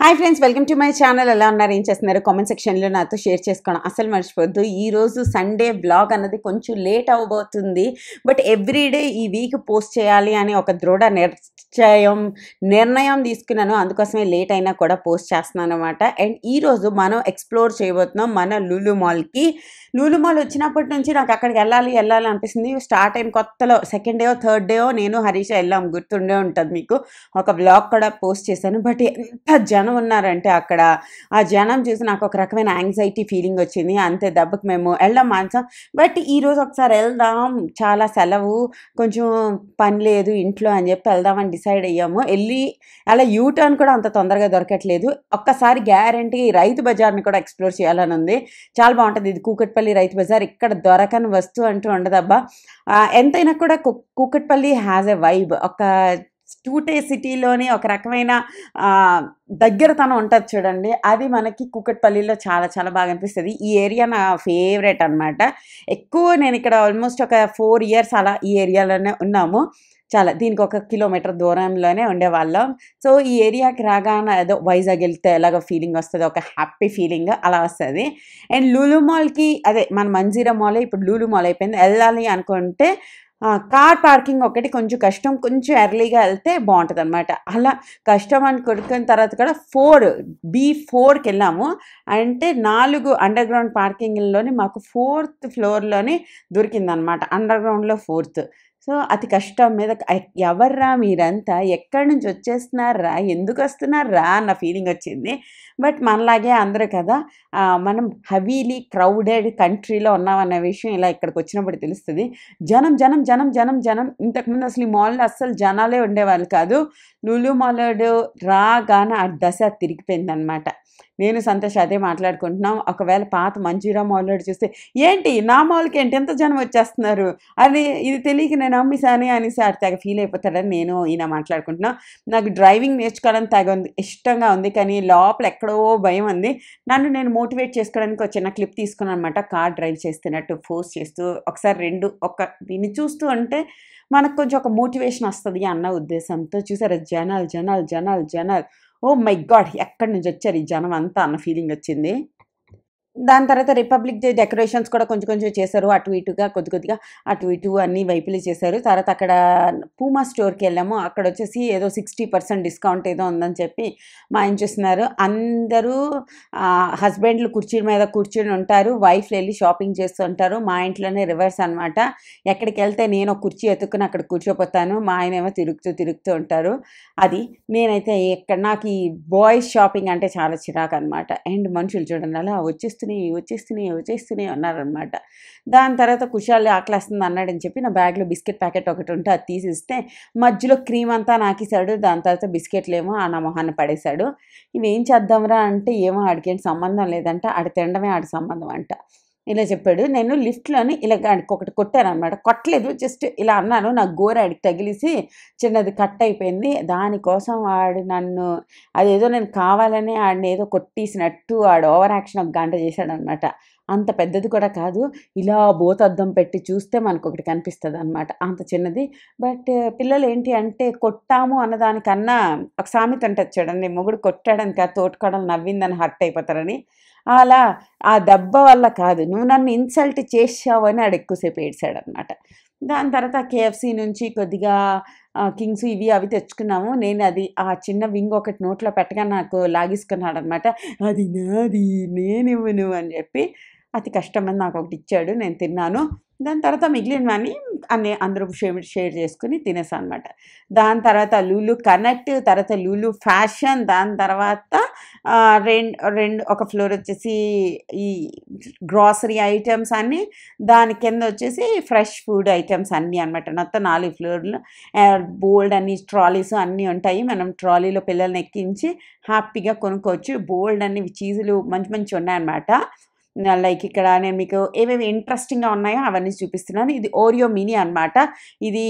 Hi friends, welcome to my channel. ఎలా ఉన్నారు, ఏం చేస్తున్నారు? కామెంట్ సెక్షన్లో నాతో షేర్ చేసుకోవడం అసలు మర్చిపోద్దు. ఈరోజు సండే బ్లాగ్ అన్నది కొంచెం లేట్ అవ్వబోతుంది. బట్ ఎవ్రీడే ఈ వీక్ పోస్ట్ చేయాలి అని ఒక దృఢ నిర్ణయం తీసుకున్నాను. అందుకోసమే లేట్ అయినా కూడా పోస్ట్ చేస్తున్నాను అనమాట. అండ్ ఈరోజు మనం ఎక్స్ప్లోర్ చేయబోతున్నాం మన లూలు మాల్కి. లూలు మాల్ వచ్చినప్పటి నుంచి నాకు అక్కడికి వెళ్ళాలి అనిపిస్తుంది. స్టార్ట్ అయిన కొత్తలో సెకండ్ డే థర్డ్ డే నేను హరీష వెళ్ళాం, గుర్తుండే ఉంటుంది మీకు. ఒక బ్లాగ్ కూడా పోస్ట్ చేశాను. బట్ ఎంత జనం ఉన్నారంటే అక్కడ ఆ జనం చూసి నాకు ఒక రకమైన యాంగ్జైటీ ఫీలింగ్ వచ్చింది. అంతే దెబ్బకి మేము వెళ్ళాం మాంసం. బట్ ఈరోజు ఒకసారి వెళ్దాం, చాలా సెలవు, కొంచెం పని లేదు ఇంట్లో అని చెప్పి వెళ్దామని డిసైడ్ అయ్యాము. వెళ్ళి అలా యూటర్న్ కూడా అంత తొందరగా దొరకట్లేదు. ఒక్కసారి గ్యారంటీ రైతు బజార్ని కూడా ఎక్స్ప్లోర్ చేయాలని ఉంది. చాలా బాగుంటుంది. ఇది కూకట్పల్లి రైతు బజార్. ఇక్కడ దొరకని వస్తువు అంటూ ఉండదబ్బా. ఎంతైనా కూడా కూకట్పల్లి హ్యాజ్ ఎ వైబ్. ఒక టూటే సిటీలోని ఒక రకమైన దగ్గరతనం ఉంటుంది చూడండి, అది మనకి కూకట్పల్లిలో చాలా చాలా బాగా అనిపిస్తుంది. ఈ ఏరియా నా ఫేవరెట్ అనమాట. ఎక్కువ నేను ఇక్కడ ఆల్మోస్ట్ ఒక 4 years అలా ఈ ఏరియాలోనే ఉన్నాము. చాలా దీనికి 1 kilometer దూరంలోనే ఉండేవాళ్ళం. సో ఈ ఏరియాకి రాగానే ఏదో వైజాగ్ వెళ్తే ఎలాగో ఫీలింగ్ వస్తుంది, ఒక హ్యాపీ ఫీలింగ్ అలా వస్తుంది. అండ్ లూలు మాల్కి అదే మన మంజీరా మాల్ ఇప్పుడు లూలు మాల్ అయిపోయింది. వెళ్ళాలి అనుకుంటే కార్ పార్కింగ్ ఒకటి కొంచెం కష్టం. కొంచెం ఎర్లీగా వెళ్తే బాగుంటుంది అనమాట. అలా కష్టం అని కొడుకున్న తర్వాత కూడా B4కి వెళ్ళాము. అంటే 4 అండర్ గ్రౌండ్ పార్కింగ్లోని మాకు 4th floorలోని దొరికిందనమాట. అండర్ గ్రౌండ్లో 4th. సో అతి కష్టం మీద ఎవర్రా మీరంతా, ఎక్కడి నుంచి వచ్చేస్తున్నారా, ఎందుకు వస్తున్నారా అన్న ఫీలింగ్ వచ్చింది. బట్ మనలాగే అందరూ కదా, మనం హెవీలీ క్రౌడెడ్ కంట్రీలో ఉన్నామన్న విషయం ఇలా ఇక్కడికి వచ్చినప్పుడు తెలుస్తుంది. జనం జనం జనం జనం జనం. ఇంతకుముందు అసలు ఈ మాల్లో అస్సలు జనాలే ఉండేవాళ్ళు కాదు. లూలు మాల్ రాగానే ఆ దశ తిరిగిపోయిందనమాట. నేను సంతోష్ అదే మాట్లాడుకుంటున్నాం. ఒకవేళ పాత మంజీరా మాల్ చూస్తే ఏంటి నా మాల్కి ఏంటి ఎంత జనం వచ్చేస్తున్నారు అని ఇది తెలియక నేను అమ్మేసాను అనేసి అది తెగ ఫీల్ అయిపోతాడని నేను ఈయన మాట్లాడుకుంటున్నాం. నాకు డ్రైవింగ్ నేర్చుకోవాలని తెగ ఇష్టంగా ఉంది, కానీ లోపల ఎక్కడో భయం ఉంది. నన్ను నేను మోటివేట్ చేసుకోవడానికి ఒక చిన్న క్లిప్ తీసుకున్నాను అనమాట. కార్ డ్రైవ్ చేస్తున్నట్టు ఫోర్స్ చేస్తూ ఒకసారి దీన్ని చూస్తూ ఉంటే మనకు కొంచెం ఒక మోటివేషన్ వస్తుంది అన్న ఉద్దేశంతో. చూసారా, జనాలు జనాలు జనాలు జనాలు. ఓ మై గాడ్, ఎక్కడి నుంచి వచ్చారు ఈ జనం అంతా అన్న ఫీలింగ్ వచ్చింది. దాని తర్వాత రిపబ్లిక్ డే డెకరేషన్స్ కూడా కొంచెం కొంచెం చేశారు. అటు ఇటుగా కొద్దిగా అటు ఇటు అన్ని వైపులు చేశారు. తర్వాత అక్కడ పూమా స్టోర్కి వెళ్ళాము. అక్కడ వచ్చేసి ఏదో 60% డిస్కౌంట్ ఏదో ఉందని చెప్పి మా ఆయన చూస్తున్నారు. అందరూ హస్బెండ్లు కుర్చీల మీద కూర్చొని ఉంటారు, వైఫ్లు వెళ్ళి షాపింగ్ చేస్తూ ఉంటారు. మా ఇంట్లోనే రివర్స్ అనమాట. ఎక్కడికి వెళ్తే నేను ఒక కుర్చీ ఎత్తుక్కుని అక్కడ కూర్చోపోతాను, మా ఆయన ఏమో తిరుగుతూ ఉంటారు. అది నేనైతే నాకు ఈ బాయ్స్ షాపింగ్ అంటే చాలా చిరాకు అనమాట. అండ్ మనుషులు చూడండి అలా వచ్చేస్తూనే ఉన్నారనమాట. దాని తర్వాత కుషాలు ఆకలేస్తుంది అన్నాడని చెప్పి నా బ్యాగ్లో బిస్కెట్ ప్యాకెట్ ఒకటి ఉంటే అది తీసిస్తే మధ్యలో క్రీమ్ అంతా నాకేసాడు. దాని తర్వాత బిస్కెట్లేమో నా మొహాన్ని పడేశాడు. ఇవేం చేద్దాంరా అంటే ఏమో ఆడికేంటి సంబంధం లేదంట, ఆడి తినడమే ఆడి సంబంధం అంట. ఇలా చెప్పాడు. నేను లిఫ్ట్లోని ఇలా ఆడికి ఒకటి కొట్టాను అనమాట. కొట్టలేదు, జస్ట్ ఇలా అన్నాను. నాకు గోర ఆడికి తగిలిసి చిన్నది కట్ అయిపోయింది. దానికోసం వాడు నన్ను అదేదో నేను కావాలని ఆడిని ఏదో కొట్టేసినట్టు ఆడు ఓవర్ యాక్షన్ ఒక గంట చేశాడనమాట. అంత పెద్దది కూడా కాదు, ఇలా బోతద్దం పెట్టి చూస్తే మనకు ఒకటి కనిపిస్తుంది అనమాట, అంత చిన్నది. బట్ పిల్లలు ఏంటి అంటే కొట్టాము అన్నదానికన్నా ఒక సామెత ఉంటుంది చూడండి, మొగుడు కొట్టాడని కాదు తోటకోడలు నవ్విందని హర్ట్ అయిపోతారని. అలా ఆ దెబ్బ వల్ల కాదు, నువ్వు నన్ను ఇన్సల్ట్ చేసావు అని ఆడు ఎక్కువసేపు ఏడ్చాడనమాట. దాని తర్వాత KFC నుంచి కొద్దిగా కింగ్స్ ఇవి అవి తెచ్చుకున్నాము. నేను అది ఆ చిన్న వింగ్ ఒకటి నోట్లో పెట్టగా నాకు లాగేసుకున్నాడు అనమాట. అది నాది, నేనివ్వను అని చెప్పి అతి కష్టమని నాకు ఒకటి ఇచ్చాడు. నేను తిన్నాను. దాని తర్వాత మిగిలినవన్నీ అందరూ షేర్ చేసుకుని తినేసాను అనమాట. దాని తర్వాత లూలు కనెక్ట్, తర్వాత లూలు ఫ్యాషన్, దాని తర్వాత ఒక ఫ్లోర్ వచ్చేసి ఈ గ్రాసరీ ఐటమ్స్ అన్నీ, దాని కింద వచ్చేసి ఫ్రెష్ ఫుడ్ ఐటమ్స్ అన్నీ అనమాట. మొత్తం 4 floorలు బోల్డ్ అన్ని ట్రాలీస్ అన్నీ ఉంటాయి. మనం ట్రాలీలో పిల్లల్ని ఎక్కించి హ్యాపీగా కొనుక్కోవచ్చు. బోల్డ్ అన్ని చీజులు మంచి మంచి ఉన్నాయన్నమాట. లైక్ ఇక్కడ నేను మీకు ఏమేమి ఇంట్రెస్టింగ్గా ఉన్నాయో అవన్నీ చూపిస్తున్నాను. ఇది ఓరియో మినీ అనమాట. ఇది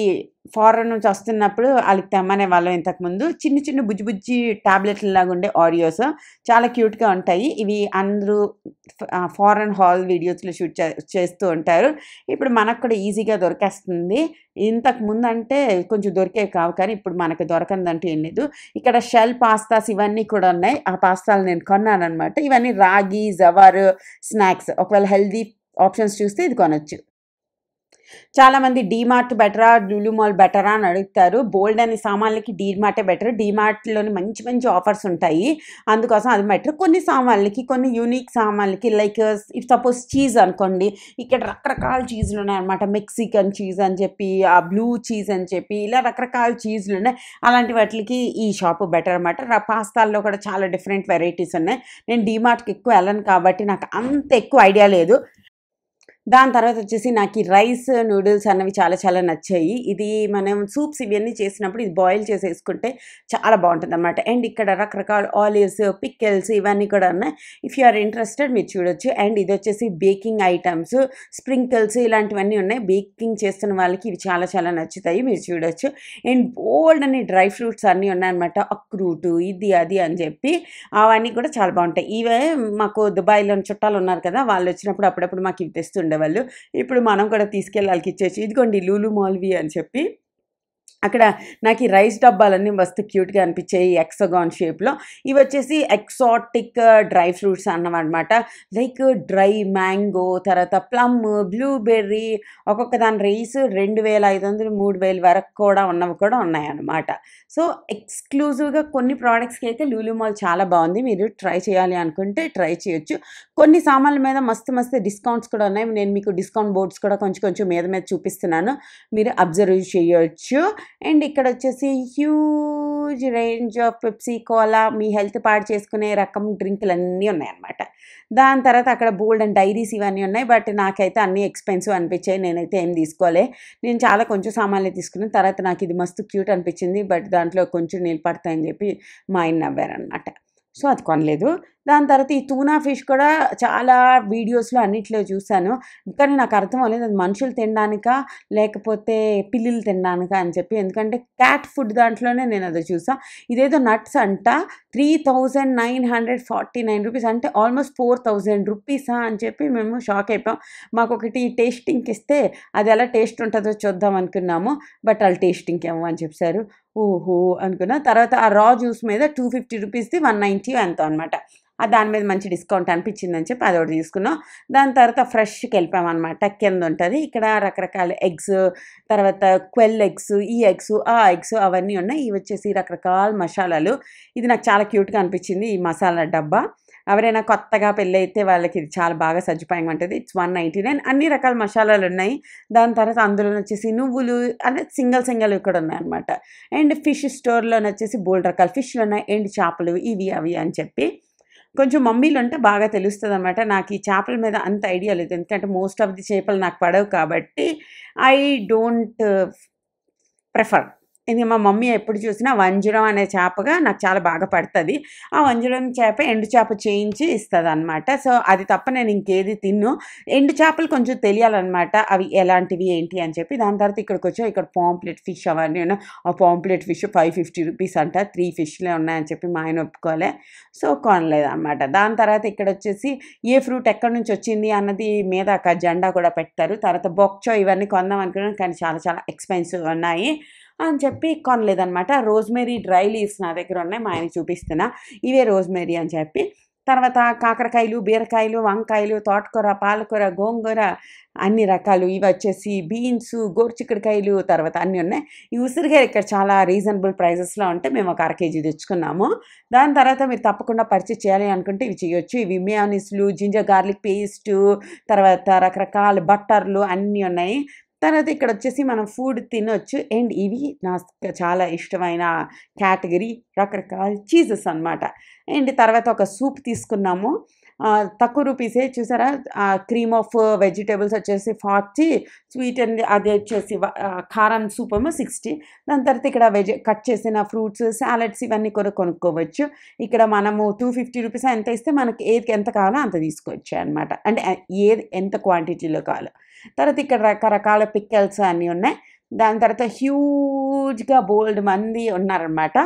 ఫారెన్ నుంచి వస్తున్నప్పుడు ఆళ్ళకి తెమ్మనేవాళ్ళం ఇంతకుముందు. చిన్న చిన్న బుజ్జి బుజ్జి టాబ్లెట్‌ల్లాగా ఉండే ఓరియోస్ చాలా క్యూట్‌గా ఉంటాయి. ఇవి అందరూ ఫారెన్ హాల్ వీడియోస్‌లో షూట్ చేస్తూ ఉంటారు. ఇప్పుడు మనకు కూడా ఈజీగా దొరికేస్తుంది. ఇంతకుముందంటే కొంచెం దొరికేవి కావు కానీ ఇప్పుడు మనకు దొరకందంటూ ఏం లేదు. ఇక్కడ షెల్ పాస్తాస్ ఇవన్నీ కూడా ఉన్నాయి. ఆ పాస్తాలు నేను కొన్నాననమాట. ఇవన్నీ రాగి, జవార్ స్నాక్స్. ఒకవేళ హెల్తీ ఆప్షన్స్ చూస్తే ఇది కొనొచ్చు. చాలామంది డీమార్ట్ బెటరా? లులు మాల్ బెటరా? అని అడుగుతారు. బోల్డ్ అనే సామాన్లకి డీమార్టే బెటర్. డీమార్ట్‌లోని మంచి మంచి ఆఫర్స్ ఉంటాయి. అందుకోసం అది బెటర్. కొన్ని సామాన్లకి, కొన్ని యూనిక్ సామాన్లకి లైక్ సపోజ్ చీజ్ అనుకోండి. ఇక్కడ రకరకాల చీజ్‌లు ఉన్నాయన్నమాట. మెక్సికన్ చీజ్ అని చెప్పి, బ్లూ చీజ్ అని చెప్పి ఇలా రకరకాల చీజ్‌లు ఉన్నాయి. అలాంటి వాటికి ఈ షాపు బెటర్ అనమాట. పాస్తాల్లో కూడా చాలా డిఫరెంట్ వెరైటీస్ ఉన్నాయి. నేను డీమార్ట్‌కి ఎక్కువ వెళ్ళను కాబట్టి నాకు అంత ఎక్కువ ఐడియా లేదు. దాని తర్వాత వచ్చేసి నాకు ఈ రైస్ నూడిల్స్ అన్నవి చాలా చాలా నచ్చాయి. ఇది మనం సూప్స్ ఇవన్నీ చేసినప్పుడు ఇది బాయిల్ చేసేసుకుంటే చాలా బాగుంటుందన్నమాట. అండ్ ఇక్కడ రకరకాల ఆలివ్స్, పికిల్స్ ఇవన్నీ కూడా ఉన్నాయి. ఇఫ్ యూ ఆర్ ఇంట్రెస్టెడ్ మీరు చూడొచ్చు. అండ్ ఇది వచ్చేసి బేకింగ్ ఐటమ్స్, స్ప్రింకిల్స్ ఇలాంటివన్నీ ఉన్నాయి. బేకింగ్ చేస్తున్న వాళ్ళకి ఇవి చాలా చాలా నచ్చుతాయి. మీరు చూడొచ్చు. అండ్ బోల్డ్ అని డ్రై ఫ్రూట్స్ అన్నీ ఉన్నాయన్నమాట. అక్రూటు ఇది అది అని చెప్పి అవన్నీ కూడా చాలా బాగుంటాయి. ఇవే మాకు దుబాయ్‌లో చుట్టాలు ఉన్నారు కదా! వాళ్ళు వచ్చినప్పుడు అప్పుడప్పుడు మాకు ఇవి తెస్తుండేవాళ్ళు. ఇప్పుడు మనం కూడా తీసుకెళ్ళి ఆళ్ళకి ఇచ్చేయొచ్చు. ఇదిగోండి లులు మాల్‌వి అని చెప్పి. అక్కడ నాకు ఈ రైస్ డబ్బాలన్నీ మస్తు క్యూట్‌గా అనిపించాయి హెక్సాగాన్ షేప్‌లో. ఇవొచ్చేసి ఎక్సాటిక్ డ్రై ఫ్రూట్స్ అన్నమనమాట. లైక్ డ్రై మ్యాంగో, తర్వాత ప్లమ్, బ్లూబెర్రీ ఒక్కొక్క దాని రేస్ 2500, 3000 వరకు కూడా ఉన్నవి కూడా ఉన్నాయన్నమాట. సో, ఎక్స్‌క్లూజివ్‌గా కొన్ని ప్రొడక్ట్స్‌కి అయితే లులు మాల్ చాలా బావుంది. మీరు ట్రై చేయాలి అనుకుంటే ట్రై చేయొచ్చు. కొన్ని సామాన్ల మీద మస్తు మస్తు డిస్కౌంట్స్ కూడా ఉన్నాయి. నేను మీకు డిస్కౌంట్ బోర్డ్స్ కూడా కొంచెం కొంచెం మీద మీద చూపిస్తున్నాను. మీరు అబ్జర్వ్ చేయొచ్చు. అండ్ ఇక్కడ వచ్చేసి huge range of Pepsi, cola మీ హెల్త్ పాడు చేసుకునే రకం డ్రింకులన్నీ ఉన్నాయన్నమాట. దాని తర్వాత అక్కడ బోల్డ్ అండ్ డైరీస్ ఇవన్నీ ఉన్నాయి. బట్ నాకైతే అన్నీ ఎక్స్‌పెన్సివ్ అనిపించాయి. నేనైతే ఏం తీసుకోలే. నేను చాలా కొంచెం సామాన్లే తీసుకున్నాను. తర్వాత నాకు ఇది మస్తు క్యూట్ అనిపించింది. బట్ దాంట్లో కొంచెం నీళ్ళు పడతాయని చెప్పి మా ఆయన నవ్వారనమాట. సో, అది కొనలేదు. దాని తర్వాత ఈ టూనా ఫిష్ కూడా చాలా వీడియోస్‌లో అన్నిట్లో చూసాను. కానీ నాకు అర్థం అవ్వలేదు అది మనుషులు తినడానికా? లేకపోతే పిల్లులు తినడానికా అని చెప్పి. ఎందుకంటే క్యాట్ ఫుడ్ దాంట్లోనే నేను అది చూసా. ఇదేదో నట్స్ అంట. 3949 రూపీస్ అంటే ఆల్మోస్ట్ 4000 రూపీసా అని చెప్పి మేము షాక్ అయిపోయాం. మాకొకటి టేస్టింగ్‌కి ఇస్తే అది ఎలా టేస్ట్ ఉంటదో చూద్దాం అనుకున్నాము. బట్ ఆళ్ళు టేస్టింగ్‌కి ఇవ్వమని చెప్పేసారు. ఓహో! అనుకున్నా. తర్వాత ఆ రా జ్యూస్ మీద 250 రూపీస్‌ది 190 ఎంతో అనమాట. దాని మీద మంచి డిస్కౌంట్ అనిపించిందని చెప్పి అదొకటి తీసుకున్నాం. దాని తర్వాత ఫ్రెష్‌కి వెళ్ళిపోయామనమాట. కిందుంటది. ఇక్కడ రకరకాల ఎగ్స్, తర్వాత క్వెల్ ఎగ్స్, ఈ ఎగ్స్, ఆ ఎగ్స్ అవన్నీ ఉన్నాయి. ఇవి వచ్చేసి రకరకాల మసాలాలు. ఇది నాకు చాలా క్యూట్‌గా అనిపించింది ఈ మసాలా డబ్బా. ఎవరైనా కొత్తగా పెళ్ళైతే వాళ్ళకి ఇది చాలా బాగా సదుపాయంగా ఉంటది. ఇట్స్ 199 అన్ని రకాల మసాలాలున్నాయి. దాని తర్వాత అందులోనొచ్చేసి నువ్వులు అంటే సింగిల్ సింగిల్‌వి కూడా ఉన్నాయన్నమాట. అండ్ ఫిష్ స్టోర్‌లోనొచ్చేసి బోలెడు రకాల ఫిష్‌లున్నాయి. ఎండు చేపలు ఇవి అవి అని చెప్పి. కొంచెం మమ్మీలుంటే బాగా తెలుస్తదనమాట. నాకు ఈ చేపల మీద అంత ఐడియా లేదు. ఎందుకంటే మోస్ట్ ఆఫ్ ది చేపలు నాకు పడవు కాబట్టి ఐ డోంట్ ప్రిఫర్. ఇది మా మమ్మీ ఎప్పుడు చూసినా వంజరం అనే చేపగా నాకు చాలా బాగా పడతది. ఆ వంజరం చేప ఎండు చేప చేయించి ఇస్తదనమాట. సో, అది తప్ప నేను ఇంకేది తినను. ఎండు చేపలు కొంచెం తెలియాలనమాట. అవి ఎలాంటివి ఏంటి అని చెప్పి. దాని తర్వాత ఇక్కడికొచ్చాం. ఇక్కడ పాంప్లెట్ ఫిష్ అవన్నీ ఉన్నాయి. ఆ పాంప్లెట్ ఫిష్ 550 రూపీస్ అంట. 3 ఫిష్‌లే ఉన్నాయని చెప్పి మా ఆయన ఒప్పుకోలే. సో, కొనలేదనమాట. దాని తర్వాత ఇక్కడొచ్చేసి ఏ ఫ్రూట్ ఎక్కడి నుంచి వచ్చింది అన్నది మీద ఒక జెండా కూడా పెట్టారు. తర్వాత బొక్చో ఇవన్నీ కొందాం అనుకున్నాను. కానీ చాలా చాలా ఎక్స్‌పెన్సివ్ ఉన్నాయి అని చెప్పి కొనలేదనమాట. రోజ్‌మెరీ డ్రై లీవ్స్ నా దగ్గర ఉన్నాయి. మా ఆయనకి చూపిస్తున్నా. ఇవే రోజ్‌మెరీ అని చెప్పి. తర్వాత కాకరకాయలు, బీరకాయలు, వంకాయలు, తోటకూర, పాలకూర, గోంగూర అన్ని రకాలు. ఇవొచ్చేసి బీన్సు, గోరుచిక్కుడుకాయలు తర్వాత అన్నీ ఉన్నాయి. ఈ ఉసిరికాయలు ఇక్కడ చాలా రీజనబుల్ ప్రైజెస్‌లో ఉంటే మేము ఒక 1/2 కేజీ తెచ్చుకున్నాము. దాని తర్వాత మీరు తప్పకుండా పర్చేజ్ చేయాలి అనుకుంటే ఇవి చేయొచ్చు. ఇవి మియోనీస్‌లు, జింజర్ గార్లిక్ పేస్టు, తర్వాత రకరకాల బట్టర్‌లు అన్నీ ఉన్నాయి. తర్వాత ఇక్కడొచ్చేసి మనం ఫుడ్ తినొచ్చు. అండ్ ఇవి నాకు చాలా ఇష్టమైన కేటగరీ రకరకాల చీజెస్ అనమాట. అండ్ తర్వాత ఒక సూప్ తీసుకున్నాము. తక్కువ రూపీసే చూసారా? క్రీమ్ ఆఫ్ వెజిటబుల్స్ వచ్చేసి 40, స్వీట్ అండ్ అది వచ్చేసి కారం సూప్ ఏమో 60. దాని తర్వాత ఇక్కడ కట్ చేసిన ఫ్రూట్స్, సాలడ్స్ ఇవన్నీ కూడా కొనుక్కోవచ్చు. ఇక్కడ మనము 250 రూపీస్ ఎంత ఇస్తే మనకి ఏది ఎంత కావాలో అంత తీసుకోవచ్చు అనమాట. అంటే ఏది ఎంత క్వాంటిటీలో కావాలో. తర్వాత ఇక్కడ రకరకాల పిక్కల్స్ అన్నీ ఉన్నాయి. దాని తర్వాత హ్యూజ్‌గా బోలెడు మంది ఉన్నారనమాట.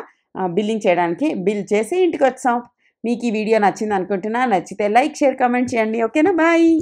బిల్లింగ్ చేయడానికి. బిల్ చేసి ఇంటికొచ్చేసాం. మీకు ఈ వీడియో నచ్చిందనుకుంటున్నా. నచ్చితే లైక్, షేర్, కామెంట్ చేయండి. ఓకేనా? బాయ్.